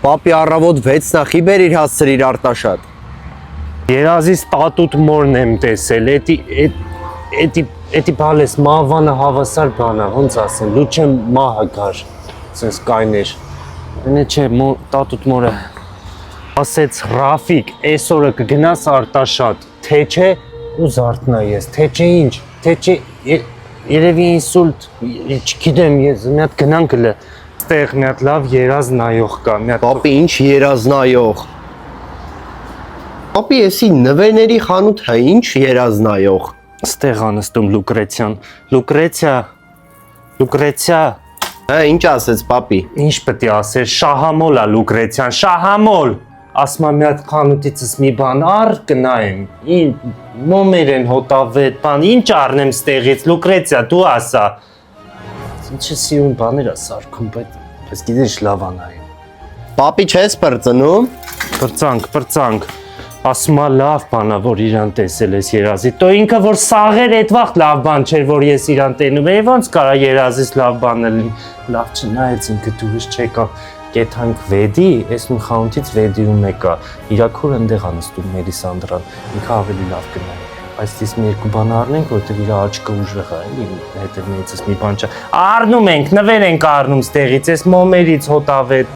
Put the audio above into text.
Պապի առավոտ 6 նախի բերիր հասցրիր Արտաշատ։ Երազիս տատուտ մորն եմ տեսել, էդի բալես մավանը հավասար բանա, ոնց ասեն, լուչեմ մահը գար, սենց կայներ։ Նե չէ, տատուտ մորը ասեց Ռաֆիկ, այսօրը կգնաս Արտաշատ, թե չէ ու զարթնա ես, թե չէ ինչ, թե չէ երևի ինսուլտ, չգիտեմ ես, մի հատ գնան գլը, ստեղ մի հատ լավ երազ նայող կա, մի հատ Պապի ինչ երազնայող։ Պապի էսի նվերների խանութը ինչ երազնայող։ ստեղ անստում Լուկրեցիա, Հա, ինչ ասեց պապի։ ինչ պետք է ասեր, շահամոլ է Լուկրեցիան, շահամոլ, ասմա մի հատ խանութիցս մի բան առ կնայեմ, մոմեր են հոտավետ, բան, ինչ առնեմ ստեղից, Լուկրեցիա, դու ասա։ Ինչ է սիրուն բաներ է սարքում, բայց գիտես լավ անայեմ։ Պապի չես պրծնում։ Պրծանք, ասմա լավ բանա, որ իրան տեսել ես երազի, տո ինքը որ սաղեր էդ վաղտ լավ բան չէր, որ ես իրան տենում էի, ոնց կարա երազից լավ բանը լինի, լավ չնայեց ինքը դուրս չեկա, կեթանք վեդի, ես մի խանութից վեդիում եկա, իրաքոր ընդեղ անստում Մելիսանդրան, ինքը ավելի լավ կնայի, բայց դիս մի երկու բան առնենք, որտեղ իր աչկը ուժեղ է, հետևնիցս մի բան չա, առնում ենք, նվեր ենք առնում ստեղից, ես մոմերից հոտավետ,